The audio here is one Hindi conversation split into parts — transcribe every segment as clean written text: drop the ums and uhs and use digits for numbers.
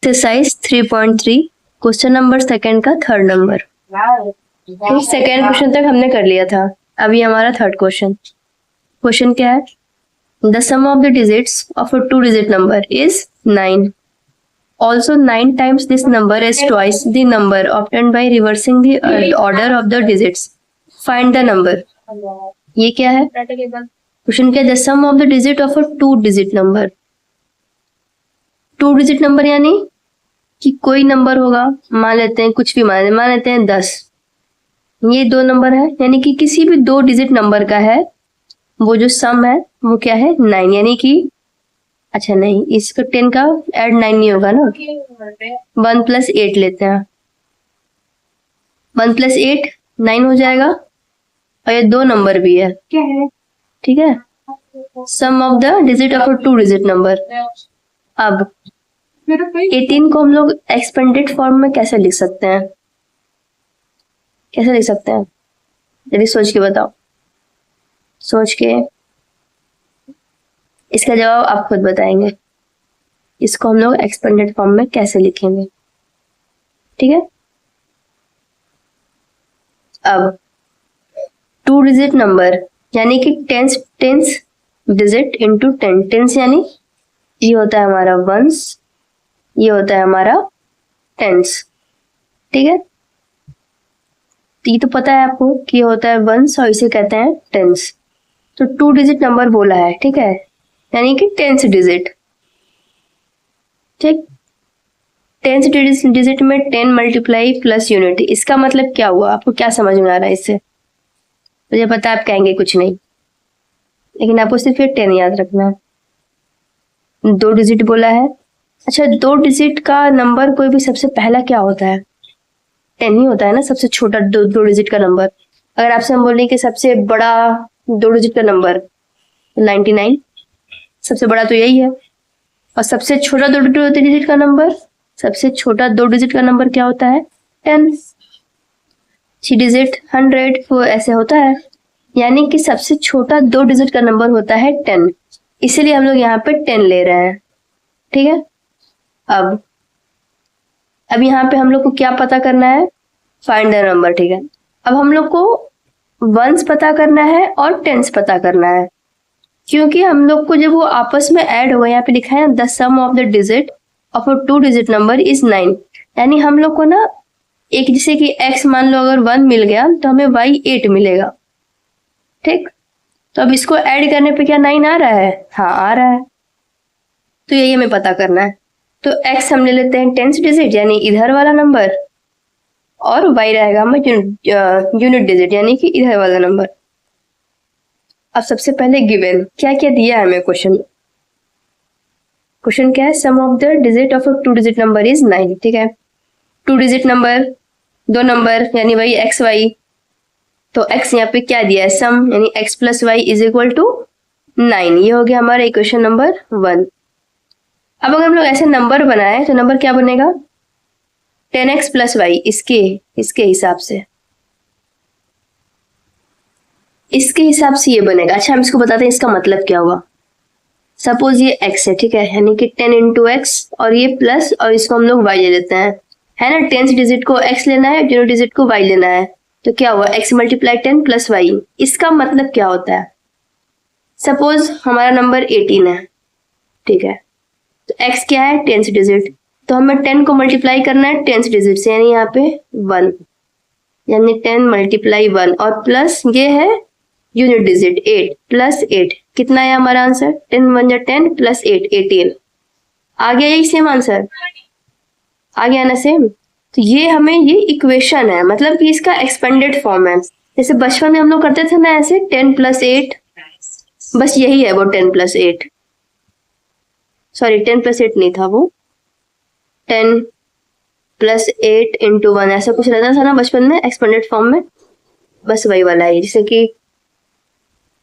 एक्सरसाइज 3.3 क्वेश्चन नंबर सेकंड का थर्ड नंबर। सेकंड क्वेश्चन तक हमने कर लिया था, अभी हमारा थर्ड क्वेश्चन। क्वेश्चन क्या है? The sum of the digits of a 2 digit number is 9. Also 9 times this number is twice the number obtained by reversing the order of the digits. Find the number. ये क्या है? क्वेश्चन क्या है? The sum of the digit of a 2 digit number. 2 digit number यानी कि कोई नंबर होगा, मान लेते हैं कुछ भी, मान लेते हैं 10। ये 2 नंबर है, यानी कि किसी भी 2 डिजिट नंबर का है, वो जो सम है वो क्या है? 9। यानी कि अच्छा नहीं, इसका 10 का ऐड 9 नहीं होगा ना, 1 + 8 लेते हैं। 1 + 8 9 हो जाएगा, और ये 2 नंबर भी है, ठीक है। Sum of the digit of a 2 digit number. अब 18 को हम लोग एक्सपेंडेड फॉर्म में कैसे लिख सकते हैं? कैसे लिख सकते हैं? जल्दी सोच के बताओ, सोच के इसका जवाब आप खुद बताएंगे। इसको हम लोग एक्सपेंडेड फॉर्म में कैसे लिखेंगे, ठीक है। अब 2 डिजिट नंबर यानी कि टेंस डिजिट इंटू 10। टेंस यानी ये होता है हमारा वंस, ये होता है हमारा टेंस, ठीक है। तो ये तो पता है आपको कि ये होता है वंस और इसे कहते हैं टेंस। तो 2 डिजिट नंबर बोला है, ठीक है, यानी कि 10th डिजिट, ठीक। 10th डिजिट में 10 मल्टीप्लाई प्लस यूनिट, इसका मतलब क्या हुआ? आपको क्या समझ में आ रहा है इससे? मुझे पता है आप कहेंगे कुछ नहीं, लेकिन आपको सिर्फ ये 10 याद रखना है। 2 डिजिट बोला है। अच्छा, 2 डिजिट का नंबर कोई भी सबसे पहला क्या होता है? 10 ही होता है ना, सबसे छोटा 2 डिजिट का नंबर। अगर आपसे हम बोलें कि सबसे बड़ा 2 डिजिट का नंबर 99, सबसे बड़ा तो यही है। और सबसे छोटा 2 डिजिट का नंबर, सबसे छोटा 2 डिजिट का नंबर क्या होता है? 10। 3 डिजिट 100, वो ऐसे होता है। यानी कि सबसे छोटा 2 डिजिट का नंबर होता है 10, इसीलिए हम लोग यहाँ पे 10 ले रहे हैं, ठीक है। अब यहाँ पे हम लोग को क्या पता करना है? फाइंड द नंबर, ठीक है। अब हम लोग को वंस पता करना है और टेंस पता करना है, क्योंकि हम लोग को जब वो आपस में ऐड हुआ, यहाँ पे लिखा है the sum of the digit of a 2 digit number is 9। यानी हम लोग को ना एक, जैसे कि x मान लो अगर 1 मिल गया तो हमें y 8 मिलेगा, ठीक। तो अब इसको ऐड करने पे क्या 9 आ रहा है? हाँ, आ रहा है। तो यही हमें पता करना है। तो x हम ले लेते हैं 10th डिजिट यानी इधर वाला नंबर, और y रहेगा हमें यूनिट डिजिट यानी कि इधर वाला नंबर। अब सबसे पहले गिवन क्या क्या दिया है हमें क्वेश्चन क्या है? Sum of the digit of a 2 digit number is 9, ठीक है। 2 डिजिट नंबर, 2 नंबर यानी वही x y। तो x यहाँ पे क्या दिया है? सम, यानी x + y = 9। ये हो गया हमारा इक्वेशन नंबर 1। अब अगर हम लोग ऐसे नंबर बनाए तो नंबर क्या बनेगा? 10x + y, इसके हिसाब से, इसके हिसाब से ये बनेगा। अच्छा, हम इसको बताते हैं इसका मतलब क्या हुआ। सपोज ये x है, ठीक है, यानी कि 10 × x, और ये प्लस, और इसको हम लोग y ले लेते हैं, है ना। 10th डिजिट को x लेना है, 0 डिजिट को y लेना है। तो क्या हुआ? x × 10 + y। इसका मतलब क्या होता है? सपोज हमारा नंबर 18 है, ठीक है, तो x क्या है? 10th digit. तो हमें 10 को मल्टीप्लाई करना है 10th डिजिट से, यानी यहाँ पे 1, यानी 10 × 1, और प्लस ये है यूनिट डिजिट 8 + 8। कितना है हमारा आंसर? 10 × 1 = 10 + 8 18। आ गया यही सेम आंसर? आ गया ना सेम? तो ये हमें ये इक्वेशन है, मतलब कि इसका एक्सपेंडेड फॉर्म है। जैसे बचपन में हम लोग करते थे ना ऐसे 10 + 8, बस यही है वो 10 + 8। सॉरी, 10 + 8 नहीं था वो, 10 + 8 × 1 ऐसा कुछ रहता था ना बचपन में एक्सपेंडेड फॉर्म में, बस वही वाला है। जैसे कि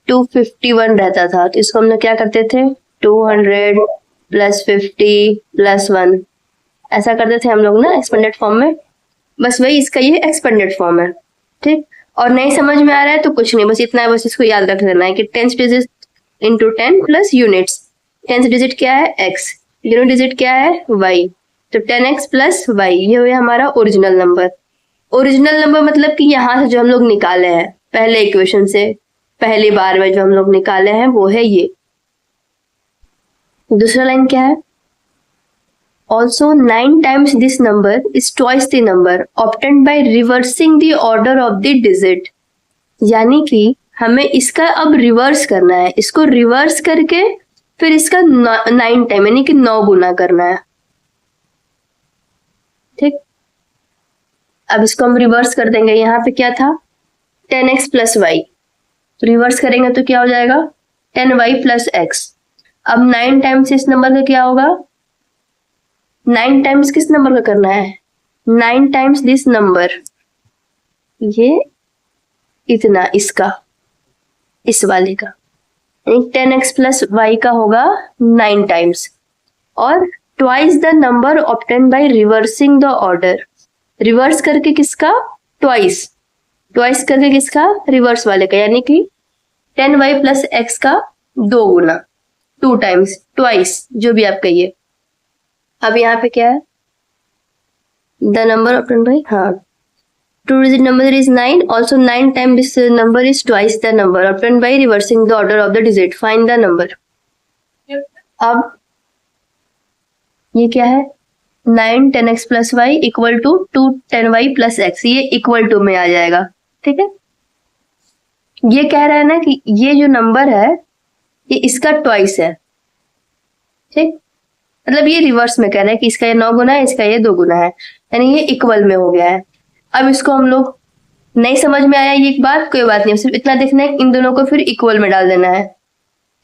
251 रहता था, तो इसको हम लोग क्या करते थे? 200 + 50 + 1 ऐसा करते थे हम लोग ना एक्सपेंडेड फॉर्म में। बस वही इसका ये एक्सपेंडेड फॉर्म है, ठीक। और नहीं समझ में आ रहा है तो कुछ नहीं, बस इतना है, बस इसको याद रख लेना है कि 10th digit × 10 + units. 10th digit क्या है? x, यूनिट डिजिट क्या है? y। तो 10x प्लस वाई ये हुआ हमारा ओरिजिनल नंबर। ओरिजिनल नंबर मतलब कि यहाँ से जो हम लोग निकाले हैं पहले इक्वेशन से, पहली बार में जो हम लोग निकाले हैं वो है ये। दूसरा लाइन क्या है? Also 9 times this number is twice the number obtained by reversing the order of the digit। यानी कि हमें इसका अब रिवर्स करना है, इसको रिवर्स करके फिर इसका 9 टाइम यानी कि 9 गुना करना है। ठीक, अब इसको हम रिवर्स कर देंगे। यहाँ पे क्या था? 10x प्लस वाई, रिवर्स करेंगे तो क्या हो जाएगा? 10y plus x. अब 9 टाइम्स इस नंबर का क्या होगा? 9 टाइम्स किस नंबर का करना है? 9 टाइम्स दिस नंबर, ये इतना इसका, इस वाले का 10x प्लस वाई का होगा 9 टाइम्स, और twice the number obtain by reversing the order. Reverse करके किसका? ट्वाइस, ट्वाइस करके किसका? रिवर्स वाले का, यानी कि 10y प्लस एक्स का 2 गुना, 2 टाइम्स, ट्वाइस, जो भी आप कहिए। अब यहाँ पे क्या है? द नंबर ऑब्टेन बाय, हाँ, 2 digit number is 9. Also 9 times this number is twice the number obtained by reversing the order of the digit. Find the number. अब ये क्या है? 9 10x plus y equal to 2 10y plus x, ये इक्वल टू में आ जाएगा। ठीक है, ये कह रहा है ना कि ये जो नंबर है ये इसका ट्वाइस है। ठीक, मतलब ये रिवर्स में कह रहा है कि इसका ये 9 गुना है, इसका ये 2 गुना है, यानी ये इक्वल में हो गया है। अब इसको हम लोग, नहीं समझ में आया ये एक बात, कोई बात नहीं, सिर्फ इतना देखना है इन दोनों को फिर इक्वल में डाल देना है।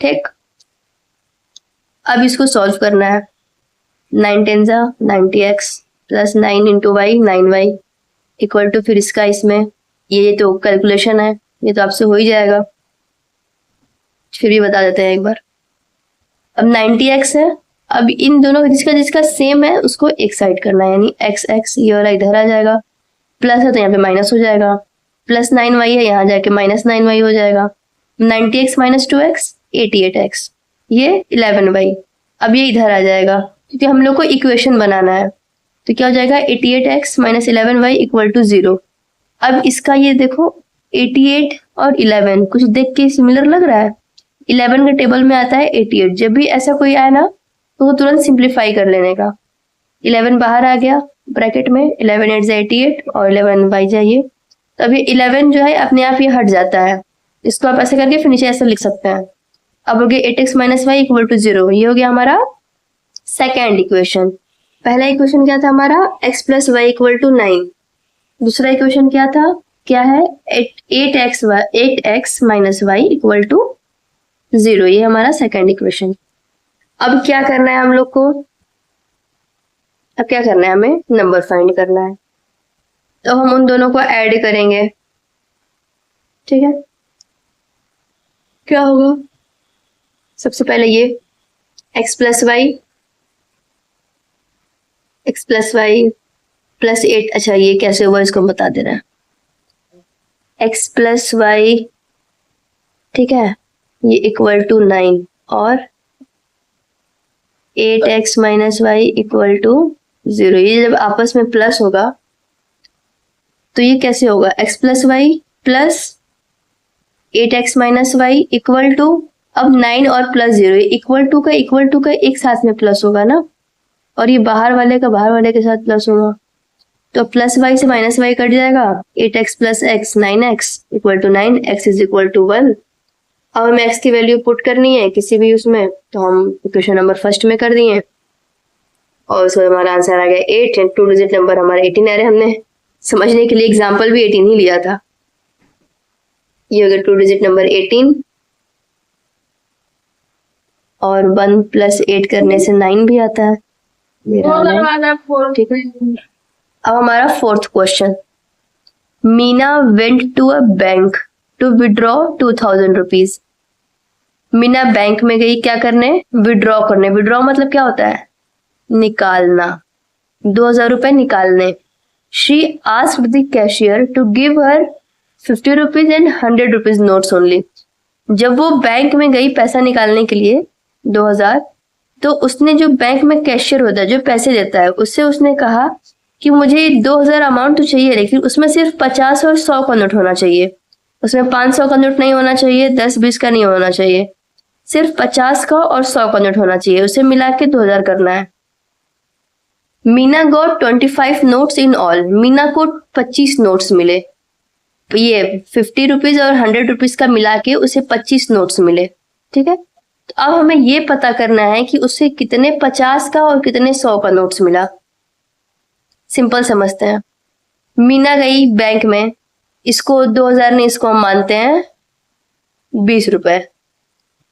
ठीक, अब इसको सॉल्व करना है। 9 10 जा 90x plus 9 into y 9y equal to फिर इसका इसमें, ये तो कैलकुलेशन है, ये तो आपसे हो ही जाएगा, फिर भी बता देते हैं एक बार। अब 90x है, अब इन दोनों जिसका जिसका सेम है उसको एक साइड करना है, यानी x x ये वाला इधर आ जाएगा, प्लस है तो यहाँ पे माइनस हो जाएगा, प्लस 9y है यहाँ जाके माइनस 9y हो जाएगा। 90x माइनस 2x 88x, ये 11y, अब ये इधर आ जाएगा क्योंकि हम लोग को इक्वेशन बनाना है। तो क्या हो जाएगा? 88x minus 11y equal to 0। अब इसका ये देखो 88 और 11 कुछ देख के सिमिलर लग रहा है। 11 के टेबल में आता है 88, जब भी ऐसा कोई आए ना तो वो तुरंत सिंप्लीफाई कर लेने का। 11 बाहर आ गया ब्रैकेट में, 11 8 जा 88 और 11 बाई जाइए, तो अभी 11 जो है अपने आप ये हट जाता है। इसको आप ऐसे करके फिर नीचे ऐसे लिख सकते हैं। अब हो गया 8x minus y equal to 0, ये हो गया हमारा सेकेंड इक्वेशन। पहला इक्वेशन क्या था हमारा? x plus y equal to 9। दूसरा इक्वेशन क्या था? क्या है? 8x minus y equal to 0, ये हमारा सेकेंड इक्वेशन। अब क्या करना है हम लोग को? अब क्या करना है? हमें नंबर फाइंड करना है, तो हम उन दोनों को ऐड करेंगे। ठीक है, क्या होगा? सबसे पहले ये x प्लस वाई प्लस 8, अच्छा ये कैसे हुआ इसको बता दे रहा है। x प्लस वाई, ठीक है, ये इक्वल टू 9 और 8x minus y equal to 0। ये जब आपस में प्लस होगा तो ये कैसे होगा? x plus y plus 8x minus y equal to, अब 9 और प्लस 0, इक्वल टू का एक साथ में प्लस होगा ना, और ये बाहर वाले का बाहर वाले के साथ प्लस होगा, तो प्लस वाई से माइनस वाई कट जाएगा। 8x plus x 9x equal to 9, x is equal to 1। अब हमें x की वैल्यू पुट करनी है किसी भी उसमें, तो हम इक्वेशन नंबर फर्स्ट में कर दिए और उसमें हमारा आंसर आ गया 8 एंड 2 डिजिट नंबर हमारा 18 आ रहे। हमने समझने के लिए एग्जाम्पल भी 18 ही लिया था। ये हो गया 2 डिजिट नंबर 18 और 1 प्लस 8 करने से 9 भी आता है। ठीक है, अब हमारा fourth question. Meena went to a bank to withdraw 2000 rupees. Meena bank में गई क्या करने? विड्रॉ करने। विड्रॉ मतलब क्या होता है? निकालना, 2000 रुपए निकालने। She asked the cashier to give her 50 rupees and 100 rupees notes only. जब वो बैंक में गई पैसा निकालने के लिए 2000, तो उसने जो बैंक में कैशियर होता है, जो पैसे देता है, उससे उसने कहा कि मुझे 2000 अमाउंट तो चाहिए, लेकिन उसमें सिर्फ 50 और 100 का नोट होना चाहिए। उसमें 500 का नोट नहीं होना चाहिए, 10-20 का नहीं होना चाहिए, सिर्फ 50 का और 100 का नोट होना चाहिए। उसे मिला के 2000 करना है। Meena got 25 notes in all. Meena को 25 नोट्स मिले। ये 50 रुपीज और 100 रुपीज का मिला के उसे 25 नोट्स मिले। ठीक है, तो अब हमें ये पता करना है कि उसे कितने 50 का और कितने 100 का नोट्स मिला। सिंपल समझते हैं। मीना गई बैंक में, इसको 2000 नहीं, इसको हम मानते हैं 20 रुपए।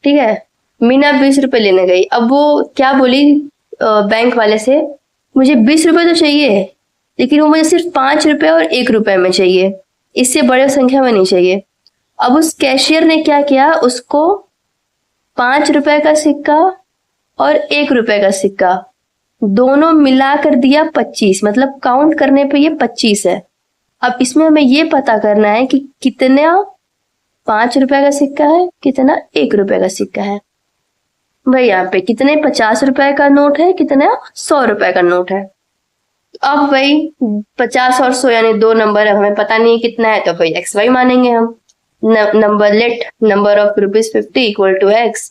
ठीक है, मीना 20 रुपए लेने गई। अब वो क्या बोली बैंक वाले से, मुझे 20 रुपए तो चाहिए, लेकिन वो मुझे सिर्फ 5 रुपए और 1 रुपए में चाहिए, इससे बड़े संख्या में नहीं चाहिए। अब उस कैशियर ने क्या किया, उसको 5 रुपए का सिक्का और 1 रुपए का सिक्का दोनों मिला कर दिया 25, मतलब काउंट करने पे ये 25 है। अब इसमें हमें ये पता करना है कि कितना 5 रुपए का सिक्का है, कितना 1 रुपए का सिक्का है। भाई यहाँ पे कितने 50 रुपए का नोट है, कितना 100 रुपए का नोट है। अब भाई 50 और 100 यानी 2 नंबर है, हमें पता नहीं है कितना है, तो भाई XY मानेंगे हम। Number let number of ₹50 equal to X,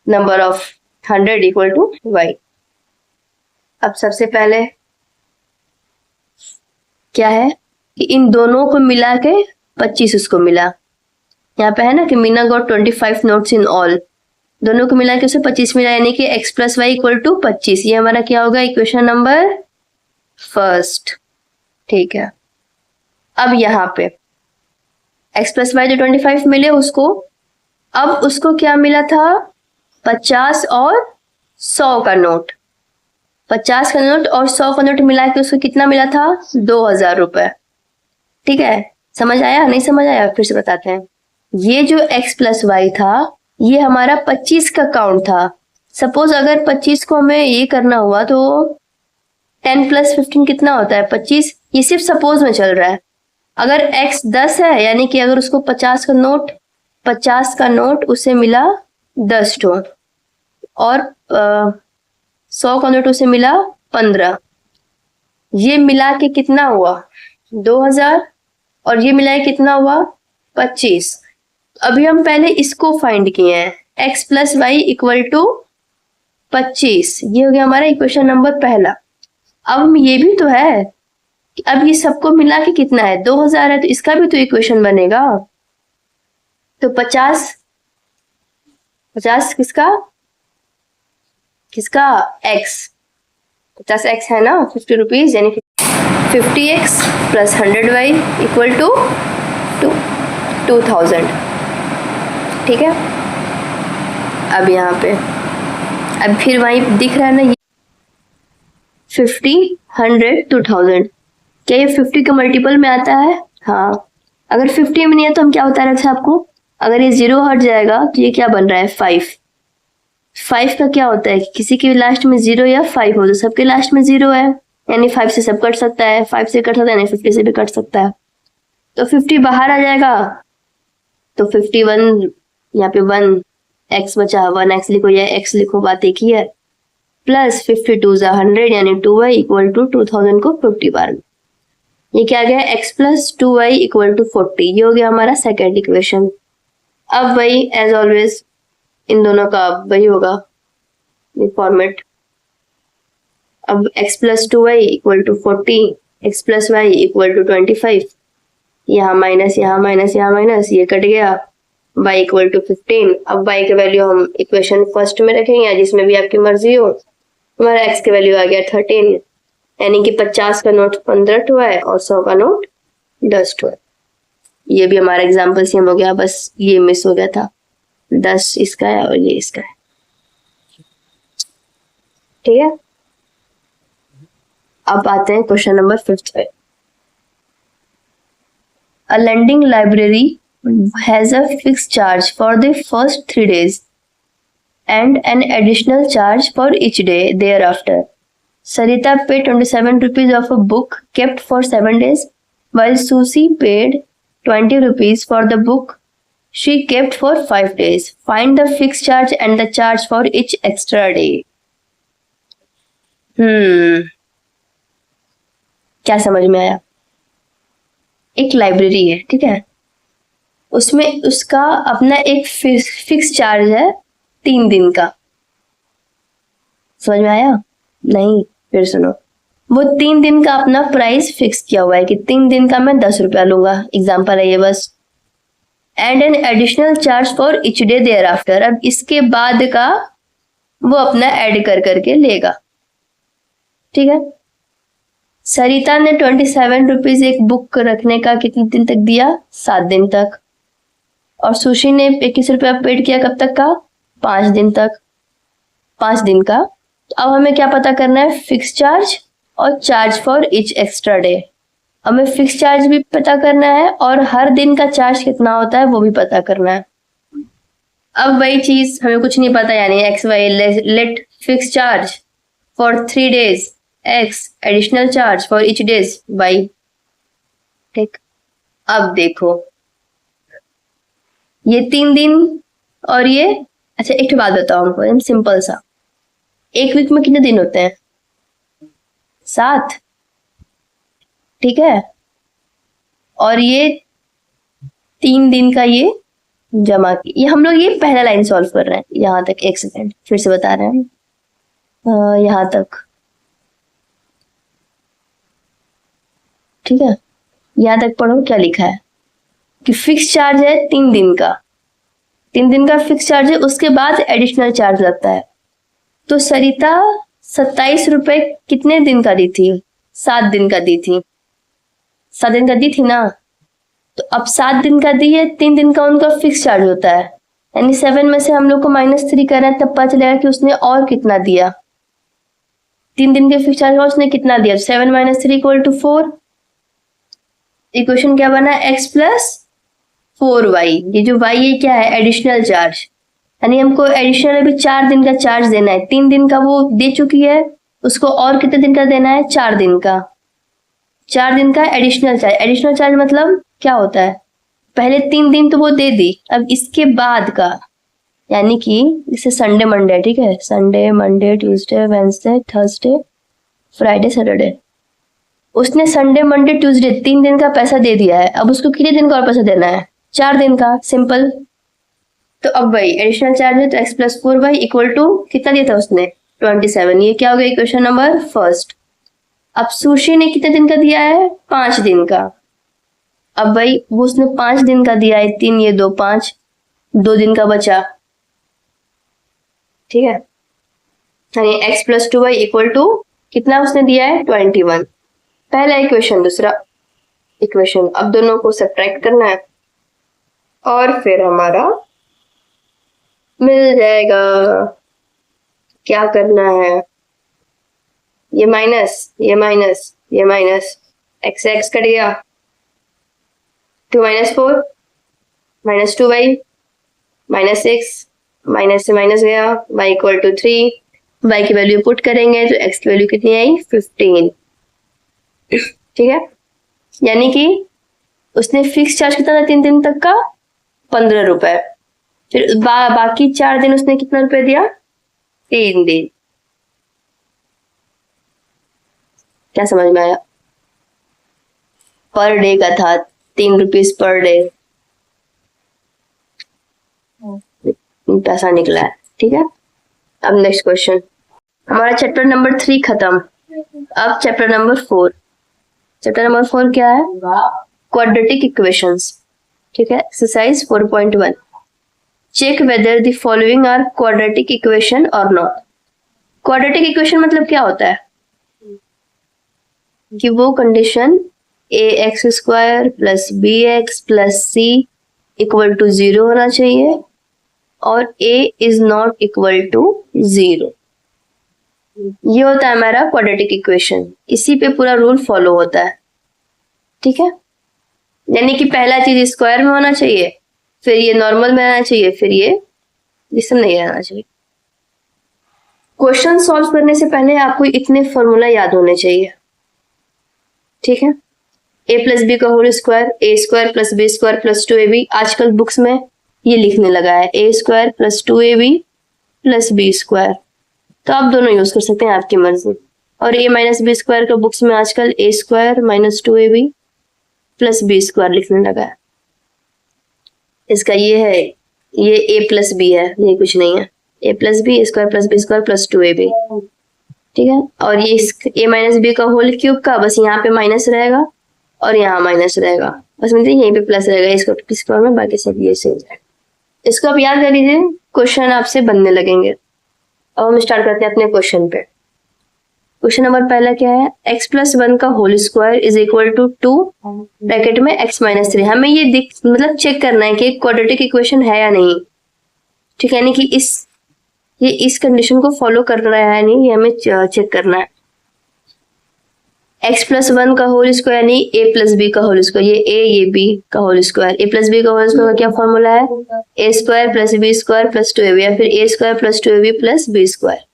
number of 100 equal to Y। अब सबसे पहले क्या है कि इन दोनों को मिला के 25 उसको मिला। यहाँ पे है ना कि Meena got 25 notes in all, दोनों को मिला के उसे 25 मिला, यानी कि X + Y इक्वल टू 25। ये हमारा क्या होगा, इक्वेशन नंबर फर्स्ट। ठीक है, अब यहाँ पे X + Y जो 25 मिले उसको, अब उसको क्या मिला था, 50 और 100 का नोट। 50 का नोट और 100 का नोट मिला के उसको कितना मिला था, 2000 रुपए। ठीक है, समझ आया, नहीं समझ आया, फिर से बताते हैं। ये जो X + Y था, ये हमारा 25 का काउंट था। सपोज अगर 25 को हमें ये करना हुआ तो 10 + 15 कितना होता है, 25। ये सिर्फ सपोज में चल रहा है। अगर X 10 है, यानी कि अगर उसको 50 का नोट उसे मिला 10 ठो और 100 का नोट उसे मिला 15, ये मिला के कितना हुआ 2000, और ये मिला के कितना हुआ 25। अभी हम पहले इसको फाइंड किए हैं, X + Y इक्वल टू 25। ये हो गया हमारा इक्वेशन नंबर पहला। अब हम ये भी तो है कि अब ये सबको मिला के कितना है, 2000 है, तो इसका भी तो इक्वेशन बनेगा। तो 50 किसका X, 50X है ना, 50 रुपीज, यानी 50X + 100Y इक्वल टू 2000। ठीक है, अब यहाँ पे अब फिर वहीं दिख रहा है ना 50, 100, 2000, क्या ये 50 के मल्टीपल में आता है? हाँ। अगर 50 में नहीं है तो हम क्या बता रहे थे आपको, अगर ये 0 हट जाएगा तो ये क्या बन रहा है 5 का क्या होता है कि किसी के लास्ट में 0 या 5 हो, तो सबके लास्ट में 0 है, यानी 5 से सब कट सकता है, 5 से कट सकता है, यानी 50 से भी कट सकता है। तो 50 बाहर आ जाएगा, तो 51, यहाँ पे 1x बचा, 1x लिखो या x लिखो, बात एक ही है। प्लस 52 = 100, यानी 2y इक्वल टू 2000 को 50 बार में। ये क्या गया, x + 2y इक्वल टू 40। ये हो गया हमारा सेकेंड इक्वेशन। अब वही एज ऑलवेज इन दोनों का वही होगा फॉर्मेट। अब x + 2y equal to 40, x + y equal to 25, यहाँ माइनस, यहाँ माइनस, यहाँ माइनस, ये कट गया, y इक्वल टू 15। अब y के वैल्यू हम इक्वेशन फर्स्ट में रखेंगे, जिसमें भी आपकी मर्जी हो। हमारा x के वैल्यू आ गया 13, यानी कि 50 का नोट 15 ठो है और 100 का नोट 10 ठो है। ये भी हमारा एग्जाम्पल सेम हो गया, बस ये मिस हो गया था, 10 इसका है और ये इसका है। ठीक है, अब आते हैं क्वेश्चन नंबर 5 पे। A lending library has a fixed charge for the first 3 days and an additional charge for each day thereafter. Sarita paid 27 rupees of a book kept for 7 days, while Susie paid 20 rupees for the book she kept for 5 days. Find the fixed charge and the charge for each extra day. क्या समझ में आया? एक लाइब्रेरी है, ठीक है, उसमें उसका अपना एक फिक्स चार्ज है 3 दिन का। समझ में आया? नहीं, फिर सुनो। वो 3 दिन का अपना प्राइस फिक्स किया हुआ है कि 3 दिन का मैं 10 रुपया लूंगा, एग्जाम्पल है ये बस। And an additional charge for each day thereafter, अब इसके बाद का वो अपना ऐड कर करके लेगा, ठीक है। सरिता ने 27 रुपीज एक बुक रखने का कितने दिन तक दिया? 7 दिन तक। और सुशी ने 21 रुपया पेड किया कब तक का? 5 दिन तक, 5 दिन का। अब हमें क्या पता करना है? फिक्स चार्ज और charge for each extra day. हमें फिक्स चार्ज भी पता करना है और हर दिन का चार्ज कितना होता है वो भी पता करना है। अब वही चीज, हमें कुछ नहीं पता, यानी x y, let fix charge for 3 days x, additional charge for each days y, ठीक। अब देखो ये 3 दिन और ये, अच्छा एक बात बताओ हमको, एकदम सिंपल सा, एक वीक में कितने दिन होते हैं? 7, ठीक है। और ये 3 दिन का ये जमा की, ये हम लोग ये पहला लाइन सॉल्व कर रहे हैं यहाँ तक। एक सेकेंड फिर से बता रहे हैं, यहाँ तक, ठीक है। यहाँ तक पढ़ो क्या लिखा है कि फिक्स चार्ज है 3 दिन का, 3 दिन का फिक्स चार्ज है, उसके बाद एडिशनल चार्ज लगता है। तो सरिता 27 रुपए कितने दिन का दी थी? 7 दिन का दी थी, 7 दिन का दी थी ना। तो अब 7 दिन का दी है, 3 दिन का उनका फिक्स चार्ज होता है, यानी 7 में से हम लोग को -3 कर रहे हैं, तब पता चलेगा कि उसने और कितना दिया। 3 दिन के फिक्स चार्ज का उसने कितना दिया? 7 - 3 = 4। इक्वेशन क्या बना? x + 4y। ये जो y है क्या है? एडिशनल चार्ज, यानी हमको एडिशनल अभी 4 दिन का चार्ज देना है। 3 दिन का वो दे चुकी है, उसको और कितने दिन का देना है? 4 दिन का। 4 दिन का एडिशनल चार्ज, एडिशनल चार्ज मतलब क्या होता है? पहले 3 दिन तो वो दे दी, अब इसके बाद का, यानी कि जैसे संडे मंडे, ठीक है, Sunday Monday Tuesday Wednesday Thursday Friday Saturday, उसने संडे मंडे ट्यूसडे 3 दिन का पैसा दे दिया है। अब उसको कितने दिन का और पैसा देना है? 4 दिन का, सिंपल। तो अब वही एडिशनल चार्ज है, तो x + 4y = कितना दिया था उसने? 27। ये क्या हो गया? Equation number first. अब सुशी ने कितने दिन का दिया है? 5 दिन का। अब भाई वो उसने 5 दिन का दिया है, 3 ये 2 5, 2 दिन का बचा, ठीक है। यानी x + 2y = कितना उसने दिया है? 21। पहला इक्वेशन, दूसरा इक्वेशन। अब दोनों को सब्ट्रैक्ट करना है और फिर हमारा मिल जाएगा। क्या करना है? ये माइनस, ये माइनस, ये माइनस, x से x कट गया, 2 - 4 -2y -6, माइनस से माइनस गया, y = 3। y की वैल्यू पुट करेंगे तो x की वैल्यू कितनी आई? 15, ठीक है। यानी कि उसने फिक्स चार्ज कितना था 3 दिन तक का? 15 रुपए। फिर बाकी 4 दिन उसने कितना रुपए दिया? 3 दिन। क्या समझ में आया? पर डे का था 3 रुपीज पर डे, पैसा निकला है, ठीक है। अब नेक्स्ट क्वेश्चन, हमारा चैप्टर नंबर 3 खत्म। अब चैप्टर नंबर 4। चैप्टर नंबर 4 क्या है? क्वाड्रेटिक इक्वेशंस, ठीक है। Exercise 4.1, check whether the following are quadratic equation और नॉट। क्वाड्रेटिक इक्वेशन मतलब क्या होता है? कि वो कंडीशन ax² + bx + c = 0 होना चाहिए और a is not equal to 0। ये होता है हमारा क्वाड्रेटिक इक्वेशन। इसी पे पूरा रूल फॉलो होता है, ठीक है। यानी कि पहला चीज स्क्वायर में होना चाहिए, फिर ये नॉर्मल में आना चाहिए, फिर ये सब नहीं रहना चाहिए। क्वेश्चन सॉल्व करने से पहले आपको इतने फॉर्मूला याद होने चाहिए, ठीक है। a + b का whole square, a² + b² + 2ab। आजकल बुक्स में ये लिखने लगा है a² + 2ab + b²। तो आप दोनों यूज कर सकते हैं, आपकी मर्जी। और a माइनस बी स्क्वायर का बुक्स में आजकल a square minus 2ab plus b square लिखने लगा है। इसका ये है, ये a प्लस बी है, ये कुछ नहीं है, a plus b square plus b square plus 2ab, ठीक है। और ये a माइनस बी का होल क्यूब का बस यहाँ पे माइनस रहेगा और यहाँ माइनस रहेगा, बस मतलब यहीं पे प्लस रहेगा इसको स्क्वायर में, बाकी सब ये से हो जाएगा। इसको आप याद कर लीजिए, क्वेश्चन आपसे बनने लगेंगे। अब हम स्टार्ट करते हैं अपने क्वेश्चन पे। क्वेश्चन नंबर पहला क्या है, x प्लस 1 का whole square is equal to 2 bracket में x माइनस 3। हमें ये मतलब चेक करना है कि क्वाड्रेटिक इक्वेशन है या नहीं, ठीक है, यानी कि ये इस कंडीशन को फॉलो कर रहा है या नहीं, ये हमें चेक करना है। x प्लस 1 का होल स्क्वायर यानी a प्लस बी का होल स्क्वायर, ये a ये b का whole square, a plus b का होल स्क्वायर का क्या फॉर्मूला है, a square plus b square plus 2ab, या फिर a square plus 2ab plus b square.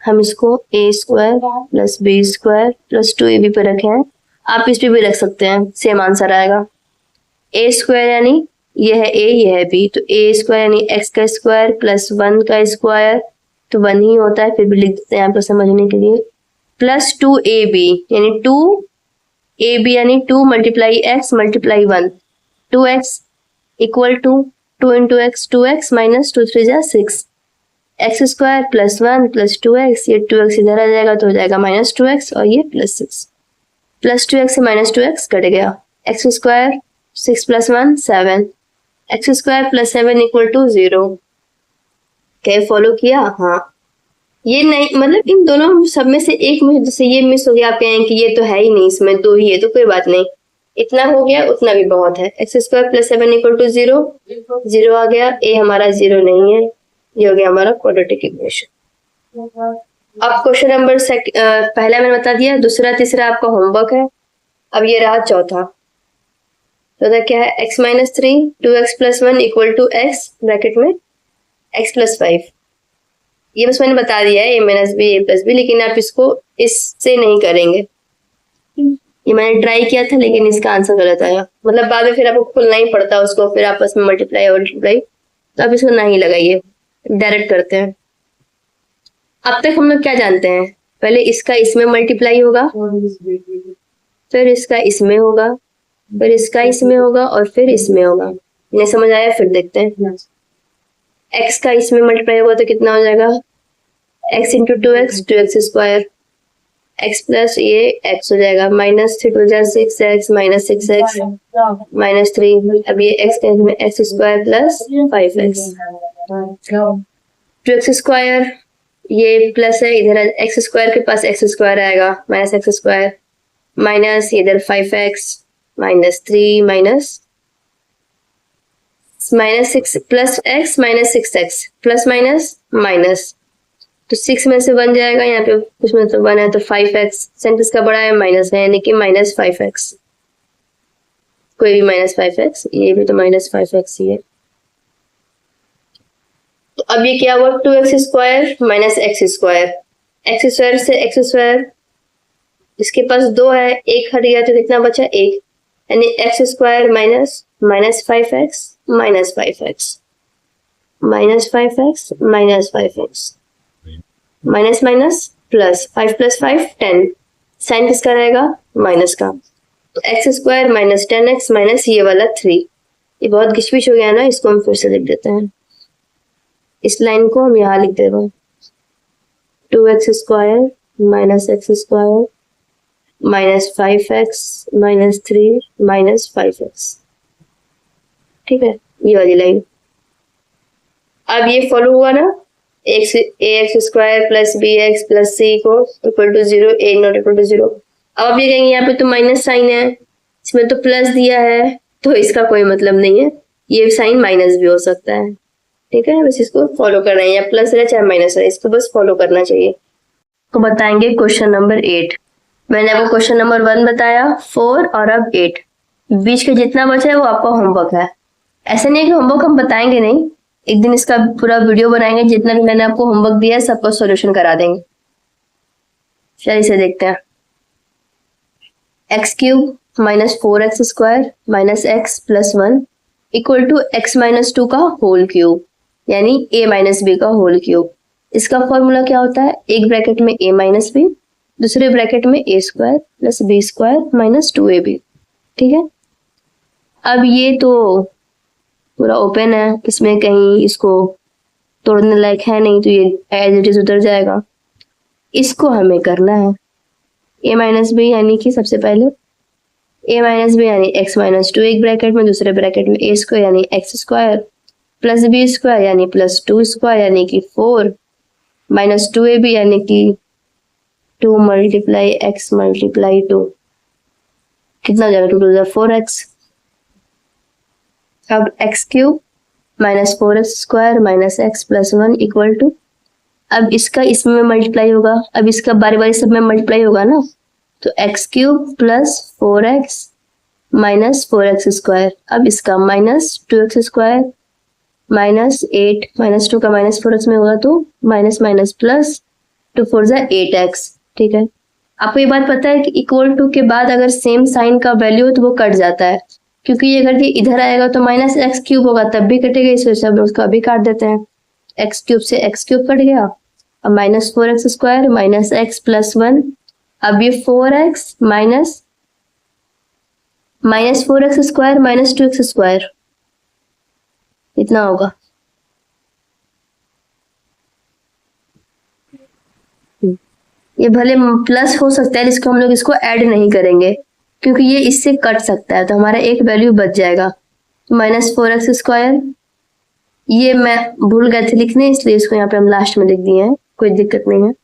हम इसको a square plus b square plus 2ab पे रखे हैं, आप इस पे भी रख सकते हैं, सेम आंसर आएगा। a स्क्वायर यानी ये है a ये है b, तो a स्क्वायर यानी x का स्क्वायर प्लस 1 का स्क्वायर, तो 1 ही होता है, फिर भी लिख देते हैं यहाँ पर समझने के लिए, प्लस 2ab यानी 2ab यानी 2 multiply x multiply 1, 2x equal to 2 into x 2x minus 2 3 जा 6, x square plus 1 plus 2x, ये 2x इधर आ जाएगा तो हो जाएगा माइनस 2x और ये प्लस 6, प्लस 2x से माइनस 2x कट गया, x square 6 plus 1 7, x square plus 7 equal to 0। क्या फॉलो किया? हाँ, ये नहीं मतलब इन दोनों सब में से एक में जैसे ये मिस हो गया, आप कहें कि ये तो है ही नहीं, इसमें 2 ही है, तो कोई बात नहीं, इतना हो गया उतना भी बहुत है। X square plus 7 equal to 0, 0 आ गया, ए हमारा 0 नहीं है, ये हो गया हमारा क्वाड्रेटिक इक्वेशन। अब क्वेश्चन नंबर पहला मैंने बता दिया, दूसरा तीसरा आपका होमवर्क है। अब ये रहा चौथा, तो क्या है, x minus 3 2x plus 1 equal to x bracket में x प्लस 5। ये बस मैंने बता दिया है a minus B a plus B, लेकिन आप इसको इससे नहीं करेंगे, ये मैंने ट्राई किया था लेकिन इसका आंसर गलत आया, मतलब बाद में फिर आपको खुलना ही पड़ता है उसको, फिर आपस में मल्टीप्लाई और मल्टीप्लाई, तो आप इसको नहीं लगाइए, डायरेक्ट करते हैं। अब तक हम लोग क्या जानते हैं, पहले इसका इसमें मल्टीप्लाई होगा, फिर इसका इसमें होगा, फिर इसका इसमें होगा और फिर इसमें होगा। नहीं समझ आया? फिर देखते हैं। x का इसमें मल्टीप्लाई होगा तो कितना हो जाएगा, x into 2x 2x square, x plus ये x हो जाएगा, minus 3 2 6x minus 6x minus 3, अब ये x का इसमें x square plus 5x, 2x square ये प्लस है, इधर x स्क्वायर के पास x स्क्वायर आएगा माइनस x स्क्वायर, माइनस इधर 5x minus 3 minus 6 plus x minus 6x plus minus minus, तो 6 में से 1 जाएगा, यहाँ पे कुछ में तो 1 है, तो 5x, सेंट किसका बड़ा है, माइनस है, यानी कि माइनस 5x, कोई भी माइनस 5x, ये भी तो माइनस 5x ही है। तो अब ये क्या हुआ, 2x square minus x square, x square से x स्क्वायर, इसके पास 2 है, 1 हट गया तो कितना बचा 1, यानी x square minus minus 5x minus 5x minus 5x minus 5x minus minus plus 5 plus 5 10, sign किसका रहेगा, माइनस का, तो x square minus 10x minus ये वाला 3, ये बहुत घिचपिच हो गया ना, इसको हम फिर से लिख देते हैं, इस लाइन को हम यहाँ लिख दे रहे हैं, 2x square minus x square minus 5x minus 3 minus 5x, ठीक है, ये वाली लाइन। अब ये फॉलो हुआ ना, ax square plus bx plus c को equal to 0, a not equal to 0। अब ये कहेंगे यहाँ पे तो माइनस साइन है, इसमें तो प्लस दिया है, तो इसका कोई मतलब नहीं है, ये साइन माइनस भी हो सकता है, ठीक है, बस इसको फॉलो करना है, या प्लस रहे चाहे माइनस रहे, इसको बस फॉलो करना चाहिए। तो बताएंगे क्वेश्चन नंबर 8। मैंने आपको क्वेश्चन नंबर 1 बताया, 4 और अब 8, बीच का जितना बचा है वो आपका होमवर्क है। ऐसा नहीं है कि होमवर्क हम बताएंगे नहीं, एक दिन इसका पूरा वीडियो बनाएंगे, जितना भी मैंने आपको होमवर्क दिया है सबका सॉल्यूशन करा देंगे। चलिए इसे देखते हैं, x cube minus 4x square minus x plus 1 equal to x minus 2 का होल क्यूब, यानी a माइनस बी का होल क्यूब। इसका फॉर्मूला क्या होता है, एक ब्रैकेट में a माइनस बी दूसरे ब्रैकेट में a square plus b square minus 2ab। ठीक है, अब ये तो पूरा ओपन है, इसमें कहीं इसको तोड़ने लायक है नहीं, तो ये एज इट इज उतर जाएगा। इसको हमें करना है a माइनस बी, यानी कि सबसे पहले a माइनस बी यानी x माइनस 2 एक ब्रैकेट में, दूसरे ब्रैकेट में a स्क्वायर यानी x square plus b square यानी प्लस 2 स्क्वायर यानी कि 4 माइनस 2ab यानी कि 2 मल्टीप्लाई x मल्टीप्लाई 2, कितना हो जाएगा, 2 टू 4x। अब x cube minus 4x square minus x plus 1 equal to, अब इसका इसमें मल्टीप्लाई होगा, अब इसका बारी बारी सब में मल्टीप्लाई होगा ना, तो x cube plus 4x minus 4x square, अब इसका minus 2x square minus 8 minus 2 का माइनस 4x में होगा तो माइनस माइनस प्लस 2 4 जा 8x। ठीक है, आपको ये बात पता है कि इक्वल टू के बाद अगर सेम साइन का वैल्यू हो तो वो कट जाता है, क्योंकि ये अगर ये इधर आएगा तो माइनस एक्स क्यूब होगा तब भी कटेगा, इस वजह से हम उसको अभी काट देते हैं। एक्स क्यूब से एक्स क्यूब कट गया, अब minus 4x square minus x plus 1, अब ये 4x minus 4x square minus 2x square इतना होगा। ये भले प्लस हो सकता है, इसको हम लोग इसको ऐड नहीं करेंगे क्योंकि ये इससे कट सकता है, तो हमारा एक वैल्यू बच जाएगा माइनस 4x स्क्वायर। ये मैं भूल गए थे लिखने, इसलिए इसको यहाँ पे हम लास्ट में लिख दिए हैं, कोई दिक्कत नहीं है।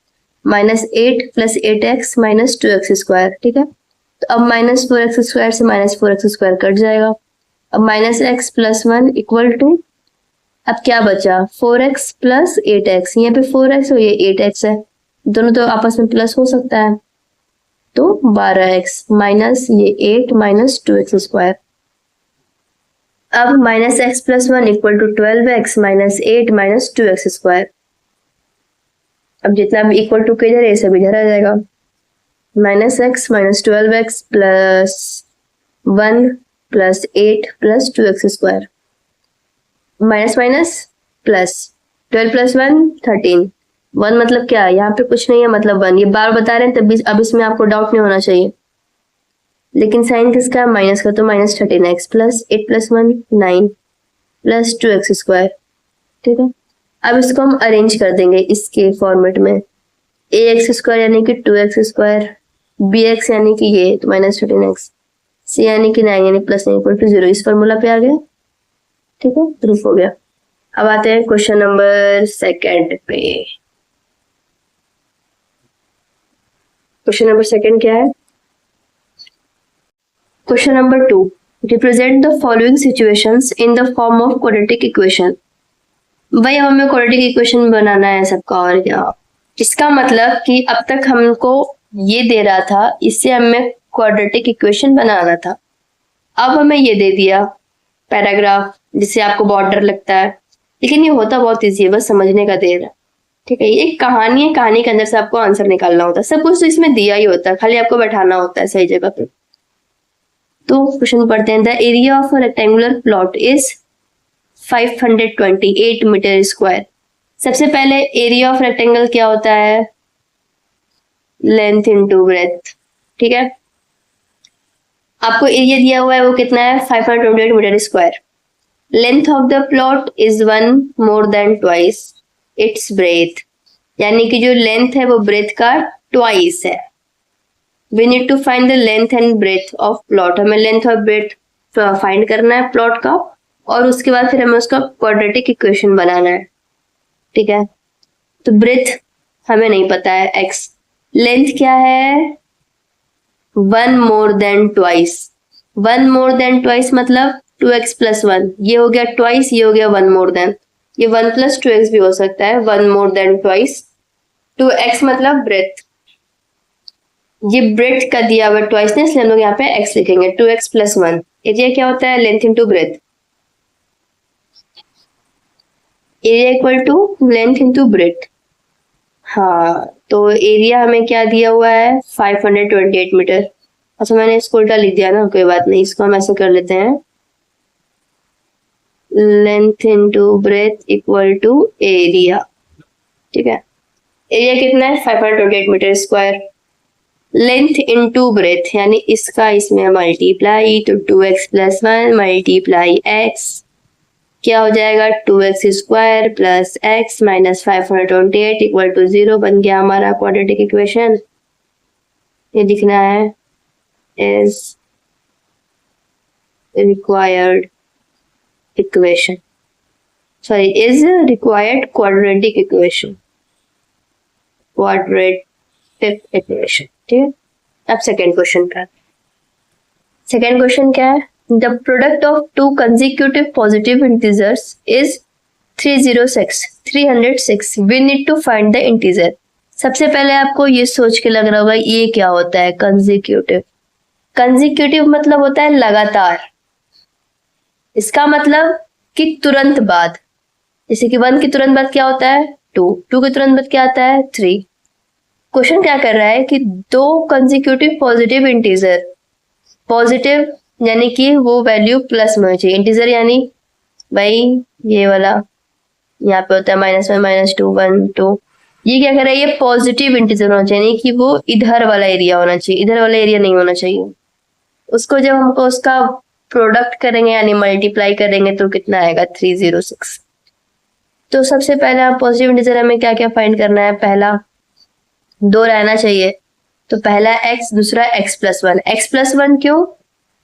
Minus 8 plus 8x minus 2x square. ठीक है, तो अब माइनस 4x स्क्वायर से माइनस 4x स्क्वायर कट जाएगा, अब minus x plus 1 equal to, अब क्या बचा 4x प्लस 8x, यहाँ पे 4x और ये 8x है, दोनों तो आपस में प्लस हो सकता है, तो 12x माइनस ये 8 माइनस 2x स्क्वायर। अब minus x plus 1 equal to 12x minus 8 minus 2x square. अब जितना भी इक्वल टू के इधर है सब इधर आ जाएगा, minus x minus 12x plus 1 plus 8 plus 2x square, minus minus plus 12 plus 1 13, 1 मतलब क्या, यहाँ पे कुछ नहीं है मतलब 1, ये बार बता रहे हैं तब भी अब इसमें आपको डाउट नहीं होना चाहिए। लेकिन साइन किसका है, माइनस का, तो minus 13x plus 8 plus 1 9 plus 2x square. ठीक है, अब इसको हम अरेंज कर देंगे इसके फॉर्मेट में, ax स्क्वायर यानी कि 2x स्क्वायर, bx यानी कि ये तो माइनस 13x, c यानी कि 9 यानी प्लस 9 इक्वल टू 0, इस फॉर्मूला पे आ गया। ठीक है, प्रूफ हो गया। अब आते हैं क्वेश्चन नंबर 2 पे। क्वेश्चन नंबर 2 क्या है, question number 2, represent the following situations in the form of quadratic equation. भाई हमें क्वाड्रेटिक इक्वेशन बनाना है सबका, और क्या, इसका मतलब कि अब तक हमको ये दे रहा था, इससे हमें क्वाड्रेटिक इक्वेशन बनाना था, अब हमें ये दे दिया पैराग्राफ जिससे आपको बॉर्डर लगता है, लेकिन ये होता बहुत इजी है, बस समझने का देर है। ठीक है, ये एक कहानी है, कहानी के अंदर से आपको आंसर निकालना होता है, सब कुछ तो इसमें दिया ही होता है, खाली आपको बैठाना होता है सही जगह पे। तो क्वेश्चन पढ़ते हैं, the area of a rectangular plot is 528 metre square. सबसे पहले एरिया ऑफ रेक्टेंगल क्या होता है, लेंथ इनटू ब्रेथ। ठीक है, आपको एरिया दिया हुआ है वो कितना है, 528 metre square. Length of the plot is 1 more than twice its breadth, यानी कि जो लेंथ है वो ब्रेथ का ट्वाइस है। We need to find the length and breadth of plot, हमें लेंथ और ब्रेथ फाइंड करना है प्लॉट का, और उसके बाद फिर हमें उसका क्वाड्रेटिक इक्वेशन बनाना है। ठीक है, तो ब्रेथ हमें नहीं पता है x, लेंथ क्या है 1 more than twice, 1 more than twice मतलब 2x प्लस 1, ये हो गया ट्वाइस, ये हो गया 1 मोर देन, ये 1 प्लस 2x भी हो सकता है, 1 मोर देन ट्वाइस, 2x मतलब ब्रेथ, ये ब्रेथ का दिया हुआ ट्वाइस ने, इसलिए हम लोग यहाँ पे x लिखेंगे, 2x प्लस 1। एरिया क्या होता है, length into breadth, area equal to length into breadth. हाँ, तो एरिया हमें क्या दिया हुआ है 528 मीटर। अच्छा मैंने इसको उल्टा लिख दिया ना, कोई बात नहीं, इसको हम ऐसे कर लेते हैं, length into breadth equal to area. ठीक है, एरिया कितना है 528 metre square. Length into breadth, यानी इसका इसमें मल्टीप्लाई, तो 2x प्लस 1 मल्टीप्लाई x क्या हो जाएगा 2x square plus x minus 528 equal to 0 बन गया हमारा क्वाड्रेटिक इक्वेशन। ये लिखना है is required equation, sorry is required quadratic equation, quadratic equation. ठीक है, अब सेकेंड क्वेश्चन का, सेकेंड क्वेश्चन क्या है, the product of two consecutive positive integers is 306 we need to find the integer. सबसे पहले आपको ये सोच के लग रहा होगा ये क्या होता है कंसेक्यूटिव। कंसेक्यूटिव मतलब होता है लगातार, इसका मतलब कि तुरंत बाद, जैसे कि 1 की तुरंत बाद क्या होता है 2 की तुरंत बाद क्या आता है 3। क्वेश्चन क्या कर रहा है कि दो कंसेक्यूटिव पॉजिटिव इंटीजर, पॉजिटिव यानी कि वो वैल्यू प्लस में होनी चाहिए, इंटीजर यानी भाई ये वाला यहाँ पे होता है -1 -2 1 2, ये क्या कर रहा है ये पॉजिटिव इंटीजर होना चाहिए, यानी कि वो इधर वाला एरिया होना चाहिए, इधर वाला एरिया नहीं होना चाहिए। उसको जब हमको उसका प्रोडक्ट करेंगे यानी मल्टीप्लाई करेंगे तो कितना आएगा 306। तो सबसे पहले आप पॉजिटिव इंटीजर हमें क्या क्या फाइंड करना है, पहला 2 रहना चाहिए, तो पहला x दूसरा x प्लस 1। x प्लस 1 क्यों,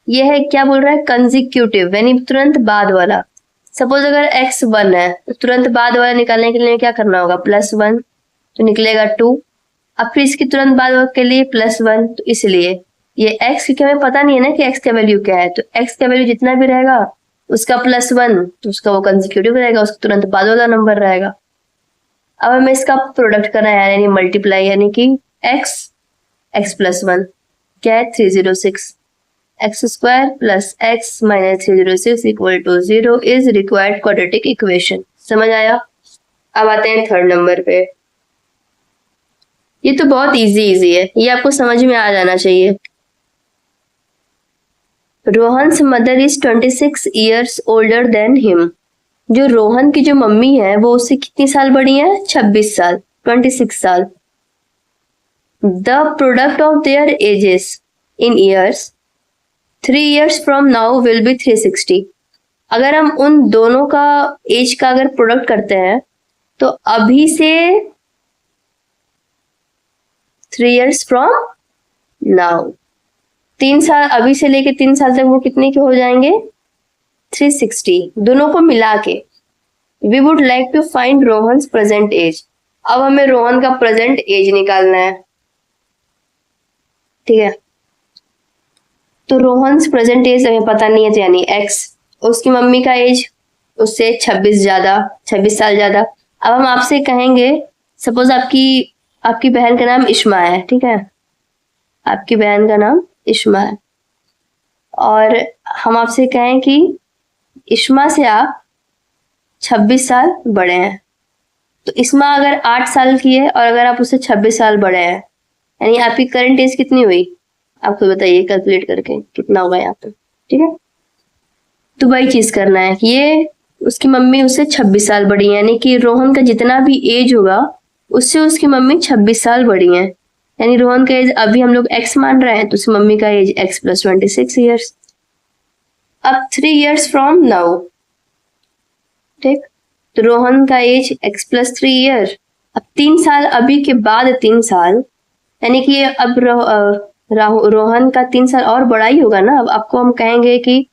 ये है क्या बोल रहा है कंसेक्यूटिव यानी तुरंत बाद वाला। सपोज अगर x 1 है तो तुरंत बाद वाला निकालने के लिए क्या करना होगा +1 तो निकलेगा 2, अब फिर इसकी तुरंत बाद के लिए +1, तो इसलिए ये x क्योंकि हमें पता नहीं है ना कि x का वैल्यू क्या है, तो x का वैल्यू जितना भी रहेगा उसका +1 तो उसका वो कंसेक्यूटिव रहेगा, उसका तुरंत बाद वाला नंबर रहेगा। अब हमें इसका प्रोडक्ट करना है यानी मल्टीप्लाई, यानी कि x प्लस 1 क्या है 306, x square plus x minus 306 equal to 0 is required quadratic equation. समझ आया। अब आते हैं थर्ड नंबर पे, ये तो बहुत इजी है, ये आपको समझ में आ जाना चाहिए। Rohan's mother is 26 years older than him. जो रोहन की जो मम्मी है वो उससे कितनी साल बड़ी है 26 साल, 26 साल। The product of their edges in years 3 years from now will be 360। अगर हम उन दोनों का एज का अगर प्रोडक्ट करते हैं तो अभी से 3 years फ्रॉम नाउ, 3 साल अभी से लेके 3 साल तक वो कितने के हो जाएंगे 360, दोनों को मिला के। We would like to find Rohan's present age. अब हमें रोहन का प्रेजेंट एज निकालना है, ठीक है। तो रोहन्स प्रेजेंट एज हमें पता नहीं है, तो यानी x, उसकी मम्मी का एज उससे 26 साल ज्यादा। अब हम आपसे कहेंगे सपोज आपकी बहन का नाम इश्मा है, ठीक है, आपकी बहन का नाम इश्मा है और हम आपसे कहें कि इश्मा से आप 26 साल बड़े हैं, तो इश्मा अगर 8 साल की है और अगर आप उससे 26 साल बड़े हैं यानी आपकी करंट एज कितनी हुई, आपको बताइए कैलकुलेट करके कितना होगा यहाँ पे, ठीक है। तो वही चीज करना है, ये उसकी मम्मी उससे 26 साल बड़ी है, यानी कि रोहन का जितना भी एज होगा उससे उसकी मम्मी 26 साल बड़ी है, यानी रोहन का एज अभी हम लोग x मान रहे हैं तो उसकी मम्मी का एज x प्लस 26 ईयर्स। अब 3 years फ्रॉम नाउ, ठीक, तो रोहन का एज x प्लस 3 ईयर। अब 3 साल अभी के बाद 3 साल यानी कि अब रोहन का 3 साल और बड़ा ही होगा ना। अब आपको हम कहेंगे कि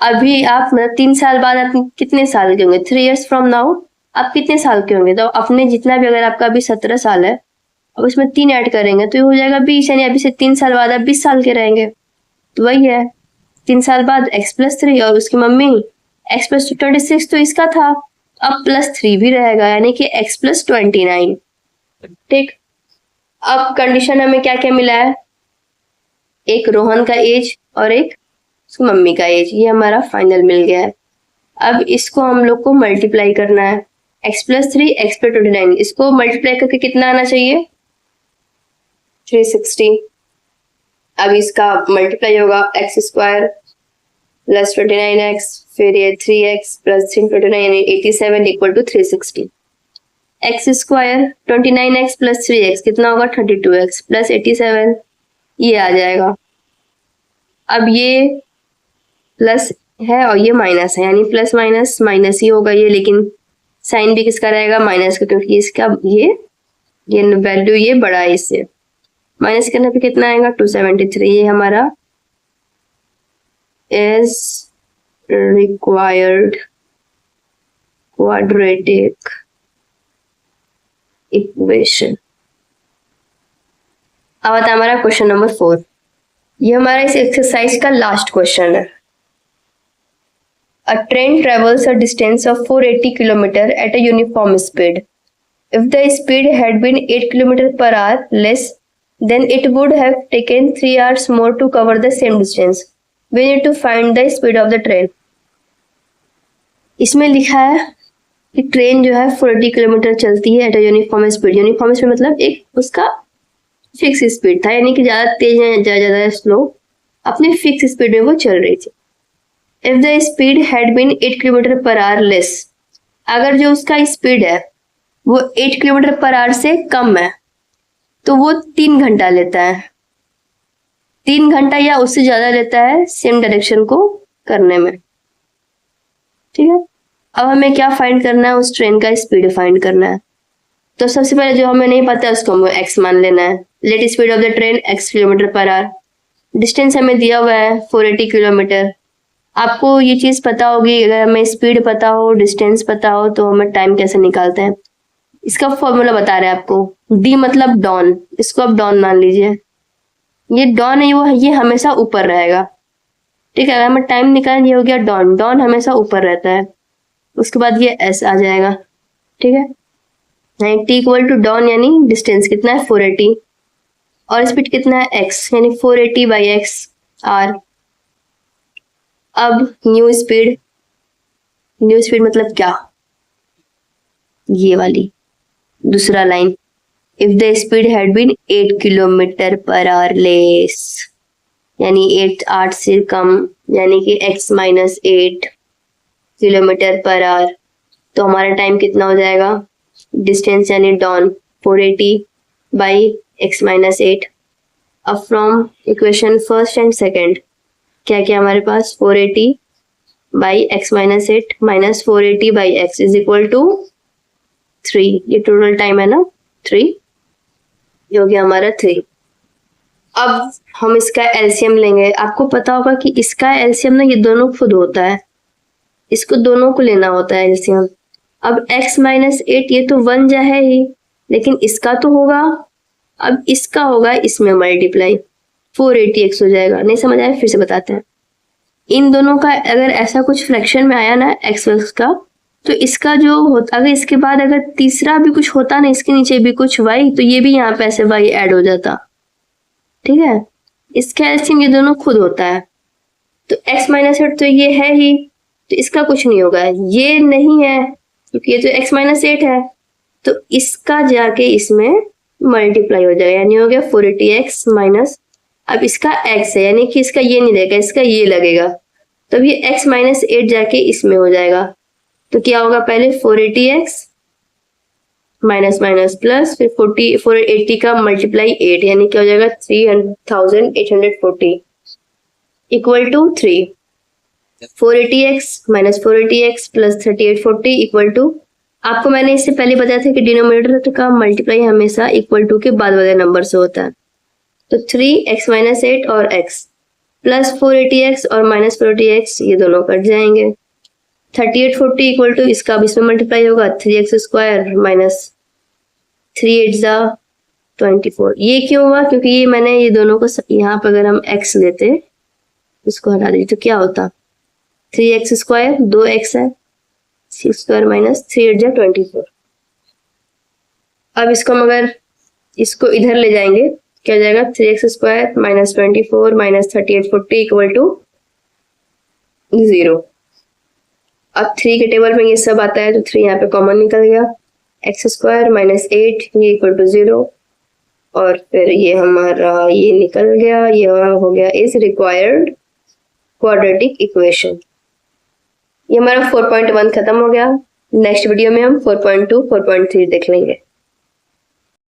अभी आप मतलब 3 साल बाद आप कितने साल के होंगे 3 years फ्रॉम नाउ आप कितने साल के होंगे, तो अपने जितना भी अगर आपका अभी 17 साल है अब उसमें 3 ऐड करेंगे तो ये हो जाएगा 20, यानी अभी से 3 साल बाद आप 20 साल के रहेंगे। तो वही है 3 साल बाद x प्लस 3 और उसकी मम्मी x प्लस 26 तो इसका था, अब +3 भी रहेगा यानी कि x प्लस 29, ठीक। अब कंडीशन हमें क्या क्या मिला है, एक रोहन का एज और एक उसकी मम्मी का एज, ये हमारा फाइनल मिल गया है। अब इसको हम लोग को मल्टीप्लाई करना है, x प्लस 3 x प्लस 29, इसको मल्टीप्लाई करके कितना आना चाहिए 360। अब इसका मल्टीप्लाई होगा x स्क्वायर प्लस 29x, फिर ये 3x प्लस 329 यानी 87 equal to 360। x square 29x plus 3x कितना होगा 32x प्लस 87 ये आ जाएगा। अब ये प्लस है और ये माइनस है, यानी प्लस माइनस माइनस ही होगा ये, लेकिन साइन भी किसका रहेगा, माइनस का, क्योंकि इसका ये वैल्यू ये बड़ा है इससे। माइनस करने पे कितना आएगा, 273। ये हमारा इज रिक्वायर्ड क्वाड्रेटिक इक्वेशन। अब आता है हमारा क्वेश्चन नंबर 4। ये हमारा इस एक्सरसाइज का लास्ट क्वेश्चन है। A train travels a distance of 480 km at a uniform speed. If the speed had been 8 km per hour less, then it would have taken 3 hours more to cover the same distance. We need to find the speed of the train. इसमें लिखा है कि ट्रेन जो है 480 किलोमीटर चलती है at a uniform speed. Uniform speed मतलब एक उसका फिक्स स्पीड था, यानी कि ज़्यादा तेज है ज़्यादा स्लो, अपने फिक्स स्पीड में वो चल रही थी। If the speed had been 8 kilometre per hour less, अगर जो उसका स्पीड है वो 8 किलोमीटर पर आवर से कम है तो वो 3 घंटा लेता है, 3 घंटा या उससे ज्यादा लेता है सेम डायरेक्शन को करने में। ठीक है, अब हमें क्या फाइंड करना है, उस ट्रेन का स्पीड फाइंड करना है। तो सबसे पहले जो हमें नहीं पता है उसको हमें एक्स मान लेना है। Let speed of the train x kilometre per our, distance हमें दिया हुआ है 480 किलोमीटर। आपको ये चीज पता होगी, अगर हमें स्पीड पता हो डिस्टेंस पता हो तो हमें टाइम कैसे निकालते हैं। इसका फॉर्मूला बता रहे हैं आपको, डी मतलब डॉन, इसको आप डॉन मान लीजिए। ये डॉन है वो, ये हमेशा ऊपर रहेगा। ठीक है, अगर हमें टाइम निकालना, ये हो गया डॉन, डॉन हमेशा ऊपर रहता है। उसके बाद ये एस आ जाएगा। ठीक है, टी इक्वल टू डॉन यानी डिस्टेंस कितना है 480 और स्पीड कितना है एक्स, यानी 480 बाई एक्स आर। अब न्यू स्पीड मतलब क्या, ये वाली दूसरा line, if the speed had been 8 kilometre per hour less, यानी 8 से कम, यानी कि x minus 8 kilometre per hour, तो हमारा टाइम कितना हो जाएगा, डिस्टेंस यानी डॉन 480 बाई x माइनस 8। अब from equation first and second क्या क्या हमारे पास, 480 by x minus 8 minus 480 by x is equal to 3। ये टोटल टाइम है ना 3, ये हो गया हमारा 3। अब हम इसका एलसीएम लेंगे। आपको पता होगा कि इसका एलसीएम ना ये दोनों खुद होता है, इसको दोनों को लेना होता है एलसीएम। अब x माइनस 8 ये तो 1 जा है ही, लेकिन इसका तो होगा, अब इसका होगा इसमें मल्टीप्लाई, 480x हो जाएगा। नहीं समझ आया, फिर से बताते हैं। इन दोनों का अगर ऐसा कुछ फ्रैक्शन में आया ना x का, तो इसका जो होता, अगर इसके बाद अगर तीसरा भी कुछ होता ना, इसके नीचे भी कुछ y, तो ये भी यहाँ पे ऐसे y ऐड हो जाता। ठीक है, इसका एलसीएम ये दोनों खुद होता है। तो x माइनस 8 तो ये है ही, तो इसका कुछ नहीं होगा। ये नहीं है क्योंकि ये तो x माइनस 8 है, तो इसका जाके इसमें मल्टीप्लाई हो जाएगा, यानी हो गया 480x माइनस, अब इसका x है यानी कि इसका ये नहीं लगेगा, इसका ये लगेगा, तब ये x माइनस 8 जाके इसमें हो जाएगा। तो क्या होगा, पहले 480x माइनस माइनस प्लस, फिर 480 का मल्टीप्लाई 8, यानी क्या हो जाएगा 3840 equal to 3। 480x minus 480x plus 3840 equal to, आपको मैंने इससे पहले बताया था कि डिनोमिनेटर का मल्टीप्लाई हमेशा इक्वल टू के बाद वाले नंबर से होता है। तो 3x माइनस 8 और x प्लस 480x और माइनस 480x ये दोनों कट जाएंगे। 3840 इक्वल टू, इसका अब इसमें मल्टीप्लाई होगा 3x स्क्वायर माइनस 3 8 24। ये क्यों हुआ, क्योंकि ये मैंने ये दोनों को यहाँ पर अगर हम x लेते, इसको हटा दीजिए, तो क्या होता 3x स्क्वायर 2x है, 6 स्क्वायर माइनस 3 8 24। अब इसको हम अगर इसको इधर ले जाएंगे क्या हो जाएगा, 3x square minus 24 minus 3840 equal to 0। अब 3 के टेबल में ये सब आता है तो 3 यहाँ पे कॉमन निकल गया, x स्क्वायर माइनस 8 ये इक्वल टू 0, और फिर ये हमारा ये निकल गया, ये हो गया इज रिक्वायर्ड क्वाड्रेटिक इक्वेशन। ये हमारा 4.1 खत्म हो गया। नेक्स्ट वीडियो में हम 4.2 4.3 देख लेंगे।